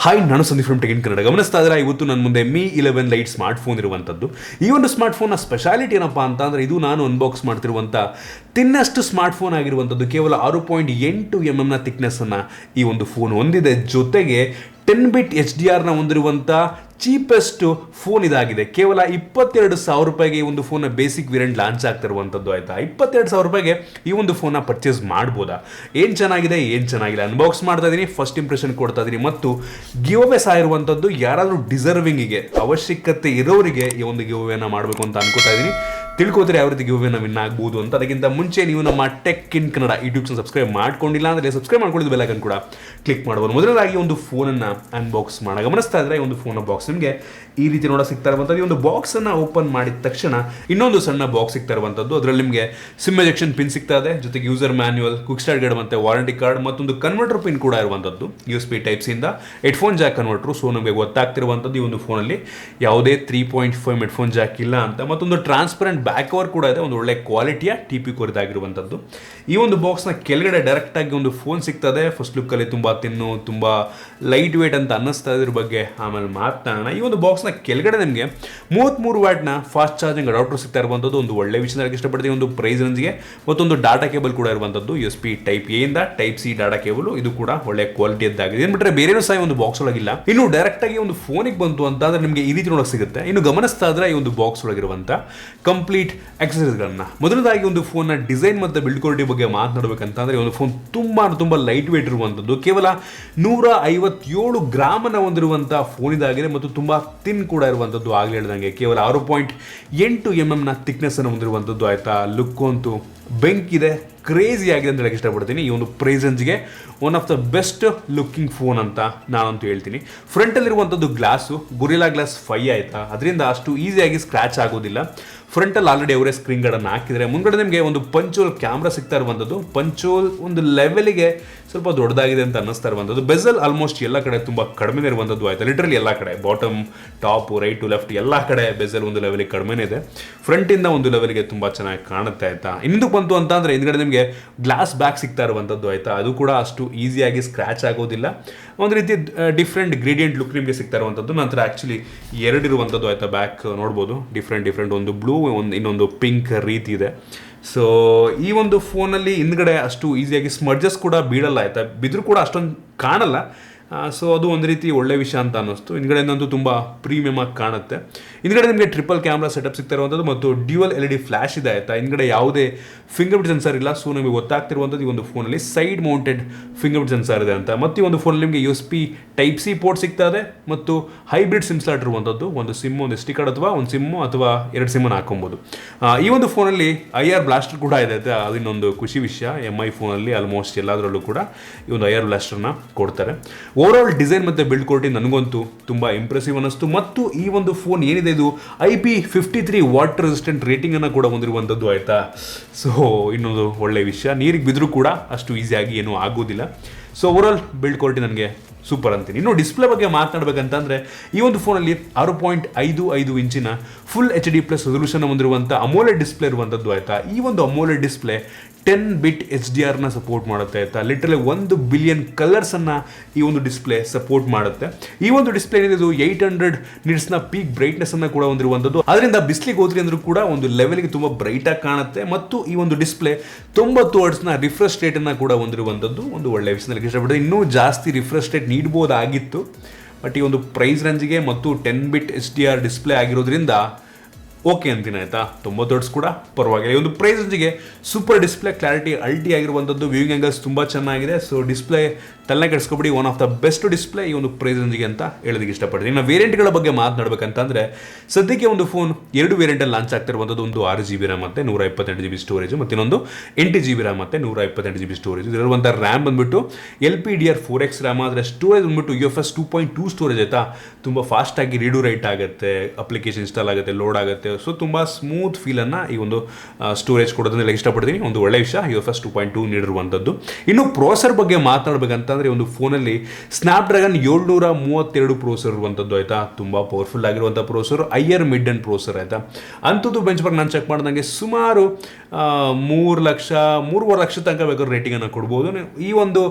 Hi, ನಾನು Sandeep from tech in Kannada. ಗಮನಿಸ್ತಾ ಇದ್ರೆ ಇವತ್ತು ನನ್ನ ಮುಂದೆ Mi 11 ಲೈಟ್ ಸ್ಮಾರ್ಟ್ ಫೋನ್ ಇರುವಂಥದ್ದು. ಈ ಒಂದು ಸ್ಮಾರ್ಟ್ ಫೋನ್ನ ಸ್ಪೆಷಾಲಿಟಿ ಏನಪ್ಪ ಅಂತಂದರೆ, ಇದು ನಾನು ಅನ್ಬಾಕ್ಸ್ ಮಾಡ್ತಿರುವಂಥ ತಿನ್ನಷ್ಟು ಸ್ಮಾರ್ಟ್ ಫೋನ್ ಆಗಿರುವಂಥದ್ದು. ಕೇವಲ 6.8 mm ಥಿಕ್ನೆಸ್ಸನ್ನು ಈ ಒಂದು ಫೋನ್ ಹೊಂದಿದೆ. ಜೊತೆಗೆ 10 ಬಿಟ್ HDRನ ಹೊಂದಿರುವಂಥ ಚೀಪೆಸ್ಟ್ ಫೋನ್ ಇದಾಗಿದೆ. ಕೇವಲ 22,000 ರೂಪಾಯಿಗೆ ಈ ಒಂದು ಫೋನ್ನ ಬೇಸಿಕ್ ವೇರಿಯಂಟ್ ಲಾಂಚ್ ಆಗ್ತಿರುವಂಥದ್ದು. ಆಯಿತಾ, 22,000 ರೂಪಾಯಿಗೆ ಈ ಒಂದು ಫೋನ್ನ ಪರ್ಚೇಸ್ ಮಾಡ್ಬೋದಾ? ಏನು ಚೆನ್ನಾಗಿದೆ, ಏನು ಚೆನ್ನಾಗಿಲ್ಲ ಅನ್ಬಾಕ್ಸ್ ಮಾಡ್ತಾ ಇದ್ದೀನಿ, ಫಸ್ಟ್ ಇಂಪ್ರೆಷನ್ ಕೊಡ್ತಾ ಇದ್ದೀನಿ. ಮತ್ತು ಗಿವ್ ಅವೇ ಸಹ ಇರುವಂಥದ್ದು. ಯಾರಾದರೂ ಡಿಸರ್ವಿಂಗಿಗೆ, ಅವಶ್ಯಕತೆ ಇರೋರಿಗೆ ಈ ಒಂದು ಗಿವ್ ಅವೇನ ಮಾಡಬೇಕು ಅಂತ ಅನ್ಕೋತಾ ಇದ್ದೀನಿ. ತಿಳ್ಕೊತಾರೆ ಯಾವ ರೀತಿ ಗಿವ್ ಅವೇನ ವಿನ್ ಆಗ್ಬೋದು ಅಂತ. ಅದಕ್ಕಿಂತ ಮುಂಚೆ ನೀವು ನಮ್ಮ tech in Kannada YouTube subscribe ಮಾಡ್ಕೊಂಡಿಲ್ಲ ಅಂದರೆ ಸಬ್ಸ್ಕ್ರೈಬ್ ಮಾಡ್ಕೊಂಡಿದ್ದು ಬೆಲ್ ಐಕಾನ್ ಕೂಡ ಕ್ಲಿಕ್ ಮಾಡ್ಬೋದು. ಮೊದಲನೇದಾಗಿ ಒಂದು ಫೋನನ್ನು ಅನ್ಬಾಕ್ಸ್ ಮಾಡೋಣ. ಗಮನಿಸ್ತಾ ಇದ್ರೆ ಈ ಒಂದು ಫೋನ್ನ ಬಾಕ್ಸ್ ನಿಮಗೆ ಈ ರೀತಿ ನೋಡ ಸಿಗ್ತಾ ಇರುವಂಥದ್ದು. ಈ ಒಂದು ಬಾಕ್ಸನ್ನು ಓಪನ್ ಮಾಡಿದ ತಕ್ಷಣ ಇನ್ನೊಂದು ಸಣ್ಣ ಬಾಕ್ಸ್ ಸಿಗ್ತಾ ಇರುವಂಥದ್ದು. ಅದರಲ್ಲಿ ನಿಮಗೆ ಸಿಮ್ ಎಜೆಕ್ಷನ್ ಪಿನ್ ಸಿಗ್ತಾ ಇದೆ, ಜೊತೆಗೆ user manual, quick start guide ಮತ್ತು ವಾರಂಟಿ ಕಾರ್ಡ್, ಮತ್ತೊಂದು ಕನ್ವರ್ಟರ್ ಪಿನ್ ಕೂಡ ಇರುವಂಥದ್ದು. USB ಟೈಪ್ಸಿಂದ ಹೆಡ್ಫೋನ್ ಜಾಕ್ ಕನ್ವರ್ಟರು. ಸೊ ನಮಗೆ ಗೊತ್ತಾಗ್ತಿರುವಂಥದ್ದು ಈ ಒಂದು ಫೋನಲ್ಲಿ ಯಾವುದೇ 3.5 ಹೆಡ್ಫೋನ್ ಜಾಕ್ ಇಲ್ಲ ಅಂತ. ಮತ್ತೊಂದು ಟ್ರಾನ್ಸ್ಪರೆಂಟ್ ಬ್ಯಾಕ್ ಕವರ್ ಕೂಡ ಇದೆ, ಒಂದು ಒಳ್ಳೆ ಕ್ವಾಲಿಟಿಯ TP ಕೊರಿದಾಗಿರುವಂಥದ್ದು. ಈ ಒಂದು ಬಾಕ್ಸ್ನ ಕೆಳಗಡೆ ಡೈರೆಕ್ಟಾಗಿ ಒಂದು ಫೋನ್ ಸಿಗ್ತದೆ. ಫಸ್ಟ್ ಲುಕ್ಕಲ್ಲಿ ತುಂಬ ತಿನ್ನು, ತುಂಬ ಲೈಟ್ ವೇಟ್ ಅಂತ ಅನ್ನಿಸ್ತಾ ಇದ್ರ ಬಗ್ಗೆ ಆಮೇಲೆ ಮಾತನಾಡೋಣ. ಈ ಒಂದು ಬಾಕ್ಸ್ನ ಕೆಳಗಡೆ ನಿಮಗೆ 33 ವ್ಯಾಟ್ನ ಫಾಸ್ಟ್ ಚಾರ್ಜಿಂಗ್ ಅಡಾಪ್ಟರ್ ಸಿಗ್ತಾ ಇರುವಂಥದ್ದು. ಒಂದು ಒಳ್ಳೆ ವಿಷಯ ಇಷ್ಟಪಡ್ತೀನಿ. ಒಂದು ಪ್ರೈಸ್ ರೇಂಜ್ಗೆ ಮತ್ತೊಂದು ಡಾಟಾ ಕೇಬಲ್ ಕೂಡ ಇರುವಂಥದ್ದು. USB ಟೈಪ್ ಎ ಇಂದ ಟೈಪ್ ಸಿ ಡಾಟಾ ಕೇಬಲ್. ಇದು ಕೂಡ ಒಳ್ಳೆ ಕ್ವಾಲಿಟಿಯದ್ದಾಗಿದೆ. ಏನು ಬಿಟ್ಟರೆ ಬೇರೆನೂ ಸಹ ಒಂದು ಬಾಕ್ಸ್ ಒಳಗಿಲ್ಲ. ಇನ್ನು ಡೈರೆಕ್ಟಾಗಿ ಒಂದು ಫೋನಿಗೆ ಬಂತು ಅಂತ ಅಂದ್ರೆ ನಿಮಗೆ ಈ ರೀತಿ ನೋಡೋಕೆ ಸಿಗುತ್ತೆ. ಇನ್ನು ಗಮನಿಸ್ತಾ ಇದ್ರೆ ಈ ಒಂದು ಬಾಕ್ಸ್ ಒಳಗಿರುವಂಥ ಕಂಪ್ಲೀಟ್ ಆಕ್ಸೆಸರೀಸ್ಗಳನ್ನ, ಮೊದಲದಾಗಿ ಒಂದು ಫೋನ್ನ ಡಿಸೈನ್ ಮತ್ತು ಬಿಲ್ಡ್ ಕ್ವಾಲಿಟಿ ಬಗ್ಗೆ ಮಾತನಾಡಬೇಕಂತಂದ್ರೆ, ಒಂದು ಫೋನ್ ತುಂಬ ಲೈಟ್ ವೇಟ್ ಇರುವಂಥದ್ದು. ಕೇವಲ 157 ಗ್ರಾಮನ್ನು ಹೊಂದಿರುವಂಥ ಫೋನ್ ಇದಾಗಿದೆ ಮತ್ತು ತುಂಬ ತಿನ್ ಕೂಡ ಇರುವಂಥದ್ದು. ಆಗಲೇ ಹೇಳಿದಂಗೆ ಕೇವಲ 6.8 mm ಥಿಕ್ನೆಸ್ ಅನ್ನು ಹೊಂದಿರುವಂಥದ್ದು. ಆಯಿತಾ, ಲುಕ್ ಅಂತೂ ಬೆಂಕಿದೆ, ಕ್ರೇಜಿ ಆಗಿದೆ ಅಂತ ಹೇಳಕ್ಕೆ ಇಷ್ಟಪಡ್ತೀನಿ. ಈ ಒಂದು ಪ್ರೈಸ್ ರೇಂಜ್ಗೆ one of the best looking phone ಅಂತ ನಾನಂತೂ ಹೇಳ್ತೀನಿ. ಫ್ರಂಟಲ್ಲಿರುವಂಥದ್ದು ಗ್ಲಾಸು ಗೊರಿಲ್ಲಾ ಗ್ಲಾಸ್ 5 ಆಯಿತಾ, ಅದರಿಂದ ಅಷ್ಟು ಈಸಿಯಾಗಿ ಸ್ಕ್ರ್ಯಾಚ್ ಆಗೋದಿಲ್ಲ. ಫ್ರಂಟಲ್ಲಿ ಆಲ್ರೆಡಿ ಅವರೇ ಸ್ಕ್ರೀನ್ ಗಾರ್ಡನ್ನು ಹಾಕಿದರೆ, ಮುಂದ್ಗಡೆ ನಿಮಗೆ ಒಂದು ಪಂಚೋಲ್ ಕ್ಯಾಮ್ರಾ ಸಿಗ್ತಾ ಇರುವಂಥದ್ದು. ಪಂಚೋಲ್ ಒಂದು ಲೆವೆಲಿಗೆ ಸ್ವಲ್ಪ ದೊಡ್ಡದಾಗಿದೆ ಅಂತ ಅನ್ನಿಸ್ತಾ ಇರುವಂಥದ್ದು. ಬೆಸಲ್ ಆಲ್ಮೋಸ್ಟ್ ಎಲ್ಲ ಕಡೆ ತುಂಬ ಕಡಿಮೆ ಇರುವಂಥದ್ದು. ಆಯಿತಾ, ಲಿಟ್ರಲಿ ಎಲ್ಲ ಕಡೆ bottom, top, right to left ಎಲ್ಲ ಕಡೆ ಬೆಸಲ್ ಒಂದು ಲೆವೆಲಿಗೆ ಕಡಿಮೆ ಇದೆ. ಫ್ರಂಟಿಂದ ಒಂದು ಲೆವೆಲ್ಗೆ ತುಂಬ ಚೆನ್ನಾಗಿ ಕಾಣುತ್ತೆ. ಆಯಿತಾ, ಇನ್ನೊಂದು ಬಂತು ಅಂತ ಅಂದರೆ ಹಿಂದ್ಗಡೆ ನಿಮಗೆ ಗ್ಲಾಸ್ ಬ್ಯಾಕ್ ಸಿಗ್ತಾ ಇರುವಂಥದ್ದು. ಆಯಿತಾ, ಅದು ಕೂಡ ಅಷ್ಟು ಈಸಿಯಾಗಿ ಸ್ಕ್ರ್ಯಾಚ್ ಆಗೋದಿಲ್ಲ. ಒಂದು ರೀತಿ ಡಿಫ್ರೆಂಟ್ ಗ್ರೇಡಿಯಂಟ್ ಲುಕ್ ನಿಮಗೆ ಸಿಗ್ತಾ ಇರುವಂಥದ್ದು. ನಂತರ ಆ್ಯಕ್ಚುಲಿ ಎರಡಿರುವಂಥದ್ದು. ಆಯಿತಾ, ಬ್ಯಾಕ್ ನೋಡ್ಬೋದು, ಡಿಫ್ರೆಂಟ್ ಒಂದು ಬ್ಲೂ, ಇನ್ನೊಂದು ಪಿಂಕ್ ರೀತಿ ಇದೆ. ಸೊ ಈ ಒಂದು ಫೋನಲ್ಲಿ ಹಿಂದ್ಗಡೆ ಅಷ್ಟು ಈಸಿಯಾಗಿ ಸ್ಮರ್ಜಸ್ ಕೂಡ ಬೀಳಲ್ಲ. ಆಯಿತಾ, ಬಿದ್ದರೂ ಕೂಡ ಅಷ್ಟೊಂದು ಕಾಣಲ್ಲ. ಸೊ ಅದು ಒಂದು ರೀತಿ ಒಳ್ಳೆ ವಿಷಯ ಅಂತ ಅನ್ನಿಸ್ತು. ಹಿಂದ್ಗಡೆಯಿಂದಂತೂ ತುಂಬ ಪ್ರೀಮಿಯಮ್ ಆಗಿ ಕಾಣುತ್ತೆ. ಹಿಂದ್ಗಡೆ ನಿಮಗೆ ಟ್ರಿಪಲ್ ಕ್ಯಾಮ್ರಾ ಸೆಟಪ್ ಸಿಗ್ತಾ ಇರುವಂಥದ್ದು ಮತ್ತು ಡ್ಯುಯಲ್ LED ಫ್ಲ್ಯಾಶ್ ಇದೆ. ಆಯಿತಾ, ಹಿಂದ್ಗಡೆ ಯಾವುದೇ ಫಿಂಗರ್ ಪ್ರಿಂಟ್ ಸೆನ್ಸರ್ ಇಲ್ಲ. ಸೊ ನಿಮಗೆ ಗೊತ್ತಾಗ್ತಿರುವಂಥದ್ದು ಈ ಒಂದು ಫೋನಲ್ಲಿ side mounted finger print sensor ಇದೆ ಅಂತ. ಮತ್ತು ಈ ಒಂದು ಫೋನಲ್ಲಿ ನಿಮಗೆ USB ಟೈಪ್ ಸಿ ಪೋರ್ಟ್ ಸಿಗ್ತಾ ಇದೆ ಮತ್ತು ಹೈಬ್ರಿಡ್ ಸಿಮ್ ಸ್ಲಾಟ್ ಇರುವಂಥದ್ದು. ಒಂದು ಸಿಮ್, ಒಂದು SD ಕಾರ್ಡ್ ಅಥವಾ ಒಂದು ಸಿಮ್ಮು ಅಥವಾ 2 ಸಿಮ್ಮನ್ನು ಹಾಕೊಬೋದು. ಈ ಒಂದು ಫೋನಲ್ಲಿ IR ಬ್ಲಾಸ್ಟರ್ ಕೂಡ ಇದೆ. ಅದು ಇನ್ನೊಂದು ಖುಷಿ ವಿಷಯ. MI ಫೋನಲ್ಲಿ ಆಲ್ಮೋಸ್ಟ್ ಎಲ್ಲದರಲ್ಲೂ ಕೂಡ ಈ ಒಂದು IR ಬ್ಲಾಸ್ಟರ್ನ ಕೊಡ್ತಾರೆ. ಓವರಾಲ್ ಡಿಸೈನ್ ಮತ್ತು ಬಿಲ್ಡ್ ಕ್ವಾಲಿಟಿ ನನಗಂತೂ ತುಂಬ ಇಂಪ್ರೆಸಿವ್ ಅನ್ನಿಸ್ತು. ಮತ್ತು ಈ ಒಂದು ಫೋನ್ ಏನಿದೆ ಇದು IP53 ವಾಟರ್ ರೆಸಿಸ್ಟೆಂಟ್ ರೇಟಿಂಗನ್ನು ಕೂಡ ಹೊಂದಿರುವಂಥದ್ದು. ಆಯಿತಾ, ಸೊ ಇನ್ನೊಂದು ಒಳ್ಳೆ ವಿಷಯ. ನೀರಿಗೆ ಬಿದ್ದರೂ ಕೂಡ ಅಷ್ಟು ಈಸಿಯಾಗಿ ಏನೂ ಆಗೋದಿಲ್ಲ. ಸೊ ಓವರಾಲ್ ಬಿಲ್ಡ್ ಕ್ವಾಲಿಟಿ ನನಗೆ ಸೂಪರ್ ಅಂತೀನಿ. ಇನ್ನು ಡಿಸ್ಪ್ಲೇ ಬಗ್ಗೆ ಮಾತನಾಡಬೇಕಂತಂದರೆ, ಈ ಒಂದು ಫೋನಲ್ಲಿ 6.55 ಇಂಚಿನ ಫುಲ್ HD+ ರೆಸಲ್ಯೂಷನ್ ಹೊಂದಿರುವಂಥ ಅಮೋಲೆಡ್ ಡಿಸ್ಪ್ಲೇ ಇರುವಂಥದ್ದು. ಆಯಿತಾ, ಈ ಒಂದು ಅಮೋಲೆಡ್ ಡಿಸ್ಪ್ಲೇ 10 ಬಿಟ್ HDRನ ಸಪೋರ್ಟ್ ಮಾಡುತ್ತೆ. ಆಯಿತಾ, ಲಿಟ್ರಲಿ 1 ಬಿಲಿಯನ್ ಕಲರ್ಸನ್ನು ಈ ಒಂದು ಡಿಸ್ಪ್ಲೇ ಸಪೋರ್ಟ್ ಮಾಡುತ್ತೆ. ಈ ಒಂದು ಡಿಸ್ಪ್ಲೇ ಏನಿದು 800 ನಿಟ್ಸ್ನ ಪೀಕ್ ಬ್ರೈಟ್ನೆಸ್ಸನ್ನು ಕೂಡ ಹೊಂದಿರುವಂಥದ್ದು. ಅದರಿಂದ ಬಿಸ್ಲಿಗೆ ಹೋದ್ರಿ ಅಂದರೂ ಕೂಡ ಒಂದು ಲೆವೆಲ್ಗೆ ತುಂಬ ಬ್ರೈಟಾಗಿ ಕಾಣುತ್ತೆ. ಮತ್ತು ಈ ಒಂದು ಡಿಸ್ಪ್ಲೇ 90 ಹರ್ಟ್ಸ್ನ ರಿಫ್ರೆಶ್ ರೇಟನ್ನು ಕೂಡ ಹೊಂದಿರುವಂಥದ್ದು. ಒಂದು ಒಳ್ಳೆ ವಿಷಯದಲ್ಲಿ ಇಷ್ಟಪಟ್ಟರೆ, ಇನ್ನೂ ಜಾಸ್ತಿ ರಿಫ್ರೆಶ್ ರೇಟ್ ನೀಡ್ಬೋದಾಗಿತ್ತು. ಬಟ್ ಈ ಒಂದು ಪ್ರೈಸ್ ರೇಂಜ್ಗೆ ಮತ್ತು 10 ಬಿಟ್ HDR ಡಿಸ್ಪ್ಲೇ ಆಗಿರೋದ್ರಿಂದ ಓಕೆ ಅಂತೀನಿ. ಆಯಿತಾ, 90 ಹರ್ಟ್ಸ್ ಕೂಡ ಪರವಾಗಿಲ್ಲ. ಈ ಒಂದು ಪ್ರೈಸ್ ರೇಂಜಿಗೆ ಸೂಪರ್ ಡಿಸ್ಪ್ಲೇ, ಕ್ಲಾರಿಟಿ ಅಲ್ಟಿ ಆಗಿರುವಂಥದ್ದು, ವ್ಯೂಯಿಂಗ್ ಆ್ಯಂಗಲ್ಸ್ ತುಂಬ ಚೆನ್ನಾಗಿದೆ. ಸೊ ಡಿಸ್ಪ್ಲೇ ತಲೆ ಕೆಡಿಸ್ಕೊಬಿಡಿ, one of the best display ಈ ಒಂದು ಪ್ರೈಸ್ ರೇಂಜಿಗೆ ಅಂತ ಹೇಳೋದಕ್ಕೆ ಇಷ್ಟಪಡ್ತೀನಿ. ಇನ್ನು ವೇರಿಯಂಟ್ಗಳ ಬಗ್ಗೆ ಮಾತನಾಡಬೇಕಂತಂದರೆ, ಸದ್ಯಕ್ಕೆ ಒಂದು ಫೋನ್ 2 ವೇರಿಯಂಟಲ್ಲಿ ಲಾಂಚ್ ಆಗ್ತಿರುವಂಥದ್ದು. ಒಂದು 6GB ರ್ಯಾಮ್ ಮತ್ತು 128GB ಸ್ಟೋರೇಜು, ಮತ್ತು ಇನ್ನೊಂದು 8GB ರ್ಯಾಮ್ ಮತ್ತು 128GB ಸ್ಟೋರೇಜ್. ಇದರಲ್ಲಿರುವಂಥ ರ್ಯಾಮ್ ಬಂದುಬಿಟ್ಟು LPDDR4X ರ್ಯಾಮ್, ಆದರೆ ಸ್ಟೋರೇಜ್ ಬಂದುಬಿಟ್ಟು UFS 2.2 ಸ್ಟೋರೇಜ್. ಆಯಿತಾ, ತುಂಬ ಫಾಸ್ಟಾಗಿ ರೀಡು ರೈಟ್ ಆಗುತ್ತೆ, ಅಪ್ಲಿಕೇಶನ್ ಇನ್ಸ್ಟಾಲ್ ಆಗುತ್ತೆ, ಲೋಡ್ ಆಗುತ್ತೆ, ಸೊ ತುಂಬ ಸ್ಮೂತ್ ಫೀಲನ್ನು ಈ ಒಂದು ಸ್ಟೋರೇಜ್ ಕೊಡೋದನ್ನೆಲ್ಲ ಇಷ್ಟಪಡ್ತೀನಿ. ಒಂದು ಒಳ್ಳೆ ವಿಷಯ UFS 2.2 ನೀಡಿರುವಂಥದ್ದು. ಇನ್ನು ಪ್ರೋಸೆಸರ್ ಬಗ್ಗೆ ಮಾತನಾಡಬೇಕಂತಂದರೆ ಒಂದು ಫೋನಲ್ಲಿ ಸ್ನ್ಯಾಪ್ಡ್ರ್ಯಾಗನ್ 732 ಪ್ರೋಸೆಸರ್ ಇರುವಂಥದ್ದು ಆಯಿತಾ. ತುಂಬ ಪವರ್ಫುಲ್ ಆಗಿರುವಂಥ processor, higher mid and processor ಆಯಿತಾ. ಅಂಥದ್ದು ಬೆಂಚ್ಮಾರ್ಕ್ ನಾನು ಚೆಕ್ ಮಾಡಿದಂಗೆ ಸುಮಾರು 3 ಲಕ್ಷ ತನಕ ಬೇಕಾದ್ರೆ ರೇಟಿಂಗನ್ನು ಕೊಡ್ಬೋದು. ಈ ಒಂದು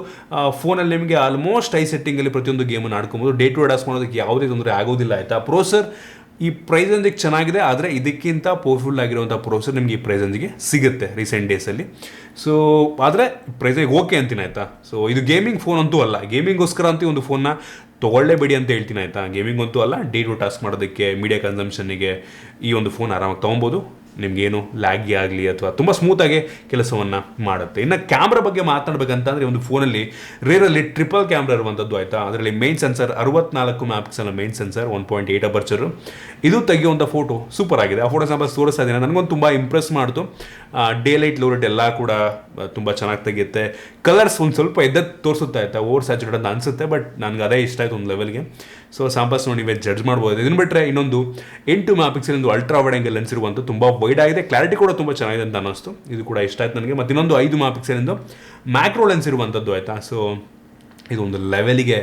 ಫೋನಲ್ಲಿ ನಿಮಗೆ ಆಲ್ಮೋಸ್ಟ್ ಹೈ ಸೆಟ್ಟಿಂಗಲ್ಲಿ ಪ್ರತಿಯೊಂದು ಗೇಮನ್ನು ಆಡ್ಕೊಬೋದು. ಡೇ ಟು ಡೇ ಡಾಸ್ ಮಾಡೋದಕ್ಕೆ ಯಾವುದೇ ತೊಂದರೆ ಆಗೋದಿಲ್ಲ ಆಯಿತಾ. ಪ್ರೋಸೆಸರ್ ಈ ಪ್ರೈಸ್ ರೇಂಜಿಗೆ ಚೆನ್ನಾಗಿದೆ, ಆದರೆ ಇದಕ್ಕಿಂತ ಪವರ್ಫುಲ್ ಆಗಿರುವಂಥ ಪ್ರೋಸೆಸರ್ ನಿಮಗೆ ಈ ಪ್ರೈಸ್ ರೇಂಜಿಗೆ ಸಿಗುತ್ತೆ ರೀಸೆಂಟ್ ಡೇಸಲ್ಲಿ. ಸೊ ಆದರೆ ಪ್ರೈಸಿಗೆ ಓಕೆ ಅಂತೀನಿ ಆಯಿತಾ. ಸೊ ಇದು ಗೇಮಿಂಗ್ ಫೋನ್ ಅಂತೂ ಅಲ್ಲ, ಗೇಮಿಂಗೋಸ್ಕರ ಅಂತೂ ಒಂದು ಫೋನ್ನ ತೊಗೊಳ್ಳೇಬೇಡಿ ಅಂತ ಹೇಳ್ತೀನಿ ಆಯಿತಾ. ಗೇಮಿಂಗ್ ಅಂತೂ ಅಲ್ಲ, ಡೇ ಟು ಟಾಸ್ಕ್ ಮಾಡೋದಕ್ಕೆ, ಮೀಡಿಯಾ ಕನ್ಸಂಪ್ಷನ್ನಿಗೆ ಈ ಒಂದು ಫೋನ್ ಆರಾಮಾಗಿ ತೊಗೊಬೋದು. ನಿಮಗೇನು ಲ್ಯಾಗಿ ಆಗಲಿ ಅಥವಾ ತುಂಬ ಸ್ಮೂತಾಗಿ ಕೆಲಸವನ್ನು ಮಾಡುತ್ತೆ. ಇನ್ನು ಕ್ಯಾಮ್ರಾ ಬಗ್ಗೆ ಮಾತನಾಡಬೇಕಂತಂದರೆ ಒಂದು ಫೋನಲ್ಲಿ ರೇರಲ್ಲಿ ಟ್ರಿಪಲ್ ಕ್ಯಾಮ್ರಾ ಇರುವಂಥದ್ದು ಆಯಿತಾ. ಅದರಲ್ಲಿ main sensor 64 megapixel main sensor, 1.8 ಅಪರ್ಚರು. ಇದು ತೆಗೆಯುವಂಥ ಫೋಟೋ ಸೂಪರ್ ಆಗಿದೆ. ಆ ಫೋಟೋ ಸ್ವಲ್ಪ ತೋರಿಸ್ತಾ ಇದ್ದೀನಿ, ನನಗೊಂದು ತುಂಬ ಇಂಪ್ರೆಸ್ ಮಾಡ್ತು. ಡೇ ಲೈಟ್ ಲೋ ಲೈಟ್ ಎಲ್ಲ ಕೂಡ ತುಂಬ ಚೆನ್ನಾಗಿ ತೆಗೆಯುತ್ತೆ. ಕಲರ್ಸ್ ಒಂದು ಸ್ವಲ್ಪ ಎದ್ದದ್ದು ತೋರಿಸುತ್ತಾ ಆಯಿತಾ, ಓವರ್ ಸ್ಯಾಚುರೇಟ್ ಅಂತ ಅನಿಸುತ್ತೆ, ಬಟ್ ನನಗೆ ಅದೇ ಇಷ್ಟ ಆಯಿತು ಒಂದು ಲೆವೆಲ್ಗೆ. ಸೊ ಸ್ಯಾಂಪಲ್ಸ್ ನೋಡಿ ನೀವೇ ಜಡ್ಜ್ ಮಾಡ್ಬೋದು. ಇದನ್ನು ಬಿಟ್ಟರೆ ಇನ್ನೊಂದು 8 ಮೆಗಾಪಿಕ್ಸೆಲ್ ಒಂದು ಅಲ್ಟ್ರಾ ವೈಡ್ ಆಂಗಲ್ ಲೆನ್ಸ್ ಇರುವಂಥ ತುಂಬ ವೈಡ್ ಆಗಿದೆ, ಕ್ಲಾರಿಟಿ ಕೂಡ ತುಂಬ ಚೆನ್ನಾಗಿದೆ ಅಂತ ಅನ್ನಿಸ್ತು. ಇದು ಕೂಡ ಇಷ್ಟ ಆಯ್ತು ನನಗೆ. ಮತ್ತು ಇನ್ನೊಂದು 5 ಮೆಗಾಪಿಕ್ಸೆಲ್ ಎಂದು ಮ್ಯಾಕ್ರೋ ಲೆನ್ಸ್ ಇರುವಂಥದ್ದು ಆಯಿತಾ. ಸೊ ಇದು ಒಂದು ಲೆವೆಲಿಗೆ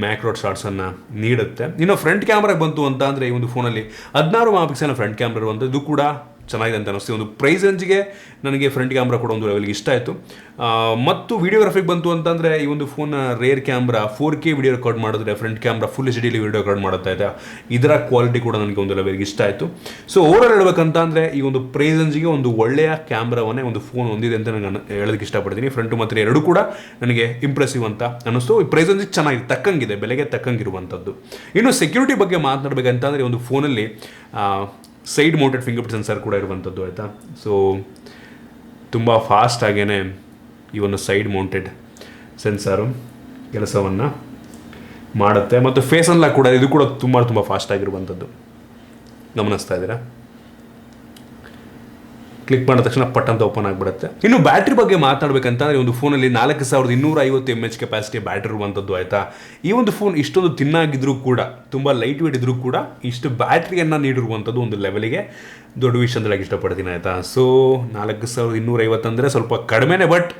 ಮ್ಯಾಕ್ರೋ ಶಾಟ್ಸನ್ನು ನೀಡುತ್ತೆ. ಇನ್ನು ಫ್ರಂಟ್ ಕ್ಯಾಮ್ರಾಗೆ ಬಂತು ಅಂತ ಅಂದರೆ ಈ ಒಂದು ಫೋನಲ್ಲಿ 16 ಮೆಗಾಪಿಕ್ಸೆಲ್ನ ಫ್ರಂಟ್ ಕ್ಯಾಮ್ರಾ ಇರುವಂಥದ್ದು, ಇದು ಕೂಡ ಚೆನ್ನಾಗಿದೆ ಅಂತ ಅನ್ನಿಸ್ತು. ಒಂದು ಪ್ರೈಸ್ ರೇಂಜಿಗೆ ನನಗೆ ಫ್ರಂಟ್ ಕ್ಯಾಮ್ರಾ ಕೂಡ ಒಂದು ಲೆವೆಲ್ಗೆ ಇಷ್ಟ ಆಯಿತು. ಮತ್ತು ವಿಡಿಯೋಗ್ರಫಿಗೆ ಬಂತು ಅಂತಂದರೆ ಈ ಒಂದು phone rear camera 4K video record ಮಾಡಿದ್ರೆ, front camera full HD video record ಮಾಡುತ್ತಾ ಇದೆ. ಇದರ ಕ್ವಾಲಿಟಿ ಕೂಡ ನನಗೆ ಒಂದು ಲೆವೆಲ್ಗೆ ಇಷ್ಟ ಆಯಿತು. ಸೊ ಓವರಾಲ್ ಹೇಳ್ಬೇಕಂತ ಅಂದರೆ ಈ ಒಂದು ಪ್ರೈಸ್ ರೇಂಜಿಗೆ ಒಂದು ಒಳ್ಳೆಯ ಕ್ಯಾಮ್ರಾವನ್ನೇ ಒಂದು ಫೋನ್ ಹೊಂದಿದೆ ಅಂತ ನಾನು ಹೇಳೋದಕ್ಕೆ ಇಷ್ಟಪಡ್ತೀನಿ. ಫ್ರಂಟು ಮತ್ತು ಎರಡು ಕೂಡ ನನಗೆ ಇಂಪ್ರೆಸಿವ್ ಅಂತ ಅನ್ನಿಸ್ತು. ಈ ಪ್ರೈಸ್ ರೇಂಜಿಗೆ ಚೆನ್ನಾಗಿದೆ, ತಕ್ಕಂಗಿದೆ, ಬೆಲೆಗೆ ತಕ್ಕಂಗಿರುವಂಥದ್ದು. ಇನ್ನು ಸೆಕ್ಯೂರಿಟಿ ಬಗ್ಗೆ ಮಾತನಾಡಬೇಕಂತಂದರೆ ಒಂದು ಫೋನಲ್ಲಿ side mounted finger print sensor ಕೂಡ ಇರುವಂಥದ್ದು ಆಯಿತಾ. ಸೊ ತುಂಬ ಫಾಸ್ಟ್ ಆಗೇ ಈ ಒಂದು ಸೈಡ್ ಮೌಂಟೆಡ್ ಸೆನ್ಸರು ಕೆಲಸವನ್ನು ಮಾಡುತ್ತೆ. ಮತ್ತು ಫೇಸ್ ಅನ್ಲಾಕ್ ಕೂಡ ಇದು ಕೂಡ ತುಂಬ ಫಾಸ್ಟ್ ಆಗಿರುವಂಥದ್ದು, ಗಮನಿಸ್ತಾ ಇದ್ದೀರಾ. ಕ್ಲಿಕ್ ಮಾಡಿದ ತಕ್ಷಣ ಪಟ್ ಅಂತ ಓಪನ್ ಆಗಿಬಿಡುತ್ತೆ. ಇನ್ನು ಬ್ಯಾಟ್ರಿ ಬಗ್ಗೆ ಮಾತಾಡಬೇಕಂತಂದರೆ ಒಂದು ಫೋನಲ್ಲಿ 4250 mAh ಕೆಪಾಸಿಟಿ ಬ್ಯಾಟ್ರಿ ಇರುವಂಥದ್ದು ಆಯಿತಾ. ಈ ಒಂದು ಫೋನ್ ಇಷ್ಟೊಂದು ತಿನ್ನಾಗಿದ್ರೂ ಕೂಡ, ತುಂಬ ಲೈಟ್ ವೇಟ್ ಇದ್ರೂ ಕೂಡ ಇಷ್ಟು ಬ್ಯಾಟ್ರಿಯನ್ನು ನೀಡಿರುವಂಥದ್ದು ಒಂದು ಲೆವೆಲಿಗೆ ದೊಡ್ಡ ವಿಷಯ ಅಂತ ಹೇಳಕ್ಕೆ ಇಷ್ಟಪಡ್ತೀನಿ ಆಯಿತಾ. ಸೊ 4250 ಅಂದರೆ ಸ್ವಲ್ಪ ಕಡಿಮೆನೇ, ಬಟ್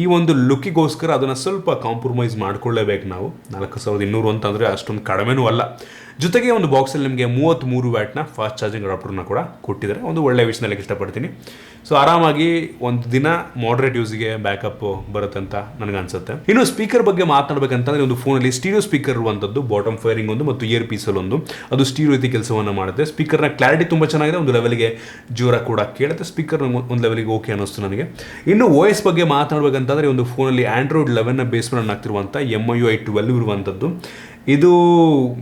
ಈ ಒಂದು ಲುಕ್ಕಿಗೋಸ್ಕರ ಅದನ್ನು ಸ್ವಲ್ಪ ಕಾಂಪ್ರಮೈಸ್ ಮಾಡ್ಕೊಳ್ಳೇಬೇಕು ನಾವು. 4200 ಅಂತಂದರೆ ಅಷ್ಟೊಂದು ಕಡಿಮೆನೂ ಅಲ್ಲ. ಜೊತೆಗೆ ಒಂದು ಬಾಕ್ಸಲ್ಲಿ ನಿಮಗೆ 33 ವ್ಯಾಟ್ನ ಫಾಸ್ಟ್ ಚಾರ್ಜಿಂಗ್ ಅಡಾಪ್ಟರ್ನ ಕೂಡ ಕೊಟ್ಟಿದ್ದಾರೆ. ಒಂದು ಒಳ್ಳೆಯ ವಿಷಯದಲ್ಲಿ ಇಷ್ಟಪಡ್ತೀನಿ. ಸೊ ಆರಾಮಾಗಿ ಒಂದು ದಿನ ಮಾಡ್ರೇಟ್ ಯೂಸಿಗೆ ಬ್ಯಾಕಪ್ ಬರುತ್ತೆ ಅಂತ ನನಗೆ ಅನ್ಸುತ್ತೆ. ಇನ್ನು ಸ್ಪೀಕರ್ ಬಗ್ಗೆ ಮಾತನಾಡಬೇಕಂತಂದರೆ ಒಂದು ಫೋನಲ್ಲಿ ಸ್ಟೀರಿಯೋ ಸ್ಪೀಕರ್ ಇರುವಂಥದ್ದು, ಬಾಟಮ್ ಫೈರಿಂಗ್ ಒಂದು ಮತ್ತು ಇಯರ್ ಪೀಸಲ್ಲಿ ಒಂದು, ಅದು ಸ್ಟೀರಿಯೋ ರೀತಿ ಕೆಲಸವನ್ನು ಮಾಡುತ್ತೆ. ಸ್ಪೀಕರ್ನ ಕ್ಲಾರಿಟಿ ತುಂಬ ಚೆನ್ನಾಗಿದೆ, ಒಂದು ಲೆವೆಲ್ಗೆ ಜೋರ ಕೂಡ ಕೇಳುತ್ತೆ. ಸ್ಪೀಕರ್ ಒಂದು ಲೆವೆಲ್ಗೆ ಓಕೆ ಅನ್ನಿಸ್ತು ನನಗೆ. ಇನ್ನು OS ಬಗ್ಗೆ ಮಾತನಾಡಬೇಕಂತಂದರೆ ಒಂದು ಫೋನಲ್ಲಿ Android 11ನ ಬೇಸ್ ರನ್ ಆಗ್ತಿರುವಂಥ MIUI 12 ಇರುವಂಥದ್ದು. ಇದು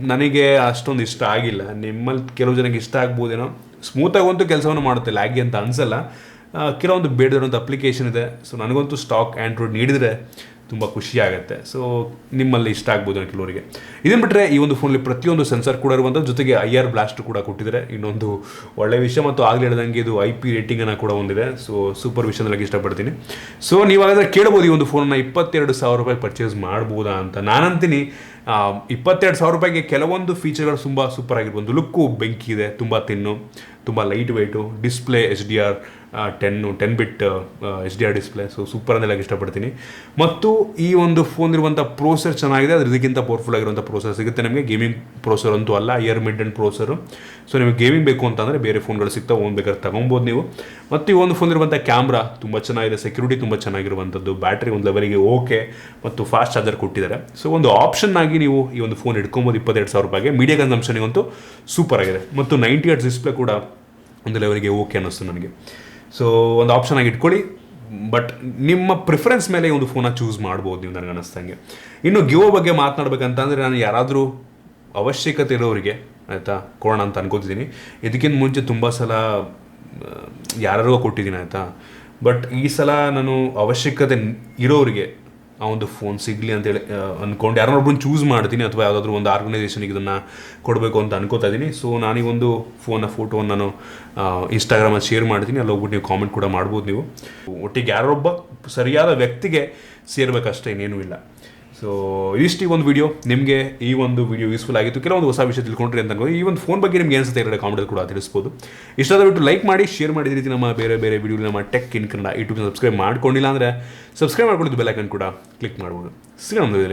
ನನಗೆ ಅಷ್ಟೊಂದು ಇಷ್ಟ ಆಗಿಲ್ಲ. ನಿಮ್ಮಲ್ಲಿ ಕೆಲವು ಜನಕ್ಕೆ ಇಷ್ಟ ಆಗ್ಬೋದೇನೋ. ಸ್ಮೂತಾಗಂತೂ ಕೆಲಸವನ್ನು ಮಾಡುತ್ತೆ, ಲ್ಯಾಗಿ ಅಂತ ಅನಿಸಲ್ಲ. ಕೆಲವೊಂದು ಬೇಡದಿರೋಂಥ ಅಪ್ಲಿಕೇಶನ್ ಇದೆ. ಸೊ ನನಗಂತೂ ಸ್ಟಾಕ್ ಆ್ಯಂಡ್ರಾಯ್ಡ್ ನೀಡಿದರೆ ತುಂಬ ಖುಷಿ ಆಗುತ್ತೆ. ಸೊ ನಿಮ್ಮಲ್ಲಿ ಇಷ್ಟ ಆಗ್ಬೋದು ಕೆಲವರಿಗೆ. ಇದನ್ನು ಬಿಟ್ಟರೆ ಈ ಒಂದು ಫೋನಲ್ಲಿ ಪ್ರತಿಯೊಂದು ಸೆನ್ಸರ್ ಕೂಡ ಇರುವಂಥದ್ದು, ಜೊತೆಗೆ IR ಬ್ಲಾಸ್ಟ್ ಕೂಡ ಕೊಟ್ಟಿದ್ದಾರೆ, ಇನ್ನೊಂದು ಒಳ್ಳೆಯ ವಿಷಯ. ಮತ್ತು ಆಗಲೇ ಹೇಳಿದಂಗೆ ಇದು IP ರೇಟಿಂಗನ್ನು ಕೂಡ ಹೊಂದಿದೆ. ಸೊ ಸೂಪರ್ ವಿಷಯದಲ್ಲಿ ಇಷ್ಟಪಡ್ತೀನಿ. ಸೊ ನೀವಾಗಾದರೆ ಕೇಳ್ಬೋದು ಈ ಒಂದು ಫೋನನ್ನು 22,000 ರೂಪಾಯಿ ಪರ್ಚೇಸ್ ಮಾಡ್ಬೋದಾ ಅಂತ. ನಾನಂತೀನಿ 22,000 ರೂಪಾಯಿಗೆ ಕೆಲವೊಂದು ಫೀಚರ್ಗಳು ತುಂಬ ಸೂಪರ್ ಆಗಿರ್ಬೋದು. ಲುಕ್ಕು ಬೆಂಕಿ ಇದೆ, ತುಂಬ ತಿನ್ನು, ತುಂಬ ಲೈಟ್ ವೆಯ್ಟು, ಡಿಸ್ಪ್ಲೇ HDR 10 ಬಿಟ್ HDR ಡಿಸ್ಪ್ಲೇ. ಸೊ ಸೂಪರ್ ಅಂದೇಳಿ ಇಷ್ಟಪಡ್ತೀನಿ. ಮತ್ತು ಈ ಒಂದು ಫೋನ್ ಇರುವಂಥ ಪ್ರೋಸೆಸರ್ ಚೆನ್ನಾಗಿದೆ, ಅದ್ರ ಇದಕ್ಕಿಂತ ಪವರ್ಫುಲ್ ಆಗಿರುವಂಥ ಪ್ರೋಸೆಸರ್ ಸಿಗುತ್ತೆ ನಿಮಗೆ. ಗೇಮಿಂಗ್ ಪ್ರೋಸೆಸರ್ ಅಂತೂ ಅಲ್ಲ, ಇಯರ್ ಮಿಡ್ ಅಂಡ್ ಪ್ರೋಸೆಸರು. ಸೊ ನಿಮಗೆ ಗೇಮಿಂಗ್ ಬೇಕು ಅಂತಂದರೆ ಬೇರೆ ಫೋನ್ಗಳು ಸಿಗ್ತಾವೆ, ಒಂದು ಬೇಕಾದ್ರೆ ತೊಗೊಬೋದು ನೀವು. ಮತ್ತು ಈ ಒಂದು ಫೋನ್ ಇರುವಂಥ ಕ್ಯಾಮ್ರಾ ತುಂಬ ಚೆನ್ನಾಗಿದೆ, ಸೆಕ್ಯೂರಿಟಿ ತುಂಬ ಚೆನ್ನಾಗಿರುವಂಥದ್ದು, ಬ್ಯಾಟ್ರಿ ಒಂದು ಲೆವೆಲಿಗೆ ಓಕೆ, ಮತ್ತು ಫಾಸ್ಟ್ ಚಾರ್ಜರ್ ಕೊಟ್ಟಿದ್ದಾರೆ. ಸೊ ಒಂದು ಆಪ್ಷನ್ ಆಗಿ ನೀವು ಈ ಒಂದು ಫೋನ್ ಇಟ್ಕೊಬೋದು 22,000 ರೂಪಾಯಿಗೆ. ಮೀಡಿಯಾ ಕನ್ಸಂಪ್ಷನಿಗಂತೂ ಸೂಪರ್ ಆಗಿದೆ. ಮತ್ತು 90 Hz ಡಿಸ್ಪ್ಲೇ ಕೂಡ ಒಂದು ಲೆವೆಲ್ಗೆ ಓಕೆ ಅನ್ನಿಸ್ತು ನನಗೆ. ಸೊ ಒಂದು ಆಪ್ಷನ್ ಆಗಿ ಇಟ್ಕೊಳ್ಳಿ, ಬಟ್ ನಿಮ್ಮ ಪ್ರಿಫರೆನ್ಸ್ ಮೇಲೆ ಈ ಒಂದು ಫೋನ ಚೂಸ್ ಮಾಡ್ಬೋದು ನೀವು, ನನಗೆ ಅನ್ನಿಸ್ತಂಗೆ. ಇನ್ನು ಗಿವೋ ಬಗ್ಗೆ ಮಾತನಾಡಬೇಕಂತಂದರೆ ನಾನು ಯಾರಾದರೂ ಅವಶ್ಯಕತೆ ಇರೋರಿಗೆ ಆಯಿತಾ ಕೊಡೋಣ ಅಂತ ಅನ್ಕೋತಿದ್ದೀನಿ. ಇದಕ್ಕಿಂತ ಮುಂಚೆ ತುಂಬ ಸಲ ಯಾರಿಗೋ ಕೊಟ್ಟಿದ್ದೀನಿ ಆಯಿತಾ. ಬಟ್ ಈ ಸಲ ನಾನು ಅವಶ್ಯಕತೆ ಇರೋರಿಗೆ ಆ ಒಂದು ಫೋನ್ ಸಿಗಲಿ ಅಂತೇಳಿ ಅಂದ್ಕೊಂಡು ಯಾರನ್ನೊಬ್ಬರನ್ನ ಚೂಸ್ ಮಾಡ್ತೀನಿ, ಅಥವಾ ಯಾವುದಾದ್ರೂ ಒಂದು ಆರ್ಗನೈಸೇಷನ್ಗೆ ಇದನ್ನು ಕೊಡಬೇಕು ಅಂತ ಅನ್ಕೋತಾ ಇದ್ದೀನಿ. ಸೊ ನಾನೀ ಒಂದು ಫೋಟೋವನ್ನು ನಾನು ಇನ್ಸ್ಟಾಗ್ರಾಮಲ್ಲಿ ಶೇರ್ ಮಾಡ್ತೀನಿ, ಅಲ್ಲಿ ಹೋಗ್ಬಿಟ್ಟು ನೀವು ಕಾಮೆಂಟ್ ಕೂಡ ಮಾಡ್ಬೋದು. ನೀವು ಒಟ್ಟಿಗೆ ಯಾರೊಬ್ಬ ಸರಿಯಾದ ವ್ಯಕ್ತಿಗೆ ಸೇರಬೇಕಷ್ಟೇ, ಇನ್ನೇನೂ ಇಲ್ಲ. ಸೊ ಇಷ್ಟು ಈ ಒಂದು ವಿಡಿಯೋ. ನಿಮಗೆ ಈ ಒಂದು ವಿಡಿಯೋ ಯೂಸ್ಫುಲ್ ಆಗಿತ್ತು, ಕೆಲವೊಂದು ಹೊಸ ವಿಷಯ ತಿಳ್ಕೊಂಡ್ರಿ ಅಂತ ಅನ್ಬೋದು. ಈ ಒಂದು ಫೋನ್ ಬಗ್ಗೆ ನಿಮ್ಗೆ ಅನಿಸುತ್ತೆ ಇರೋ ಕಾಮೆಂಟ್ ಕೂಡ ತಿಳಿಸ್ಬೋದು. ಇಷ್ಟಾದ ಬಿಟ್ಟು ಲೈಕ್ ಮಾಡಿ, ಶೇರ್ ಮಾಡಿ. ಈ ರೀತಿ ನಮ್ಮ ಬೇರೆ ಬೇರೆ ವಿಡಿಯೋ ನಮ್ಮ tech in Kannada YouTube subscribe ಮಾಡ್ಕೊಂಡಿಲ್ಲ ಅಂದರೆ ಸಬ್ಸ್ಕ್ರೈಬ್ ಮಾಡ್ಕೊಂಡಿದ್ದು ಬೆಲ್ ಐಕನ್ ಕೂಡ ಕ್ಲಿಕ್ ಮಾಡ್ಬೋದು. ಸಿಗೋಣ.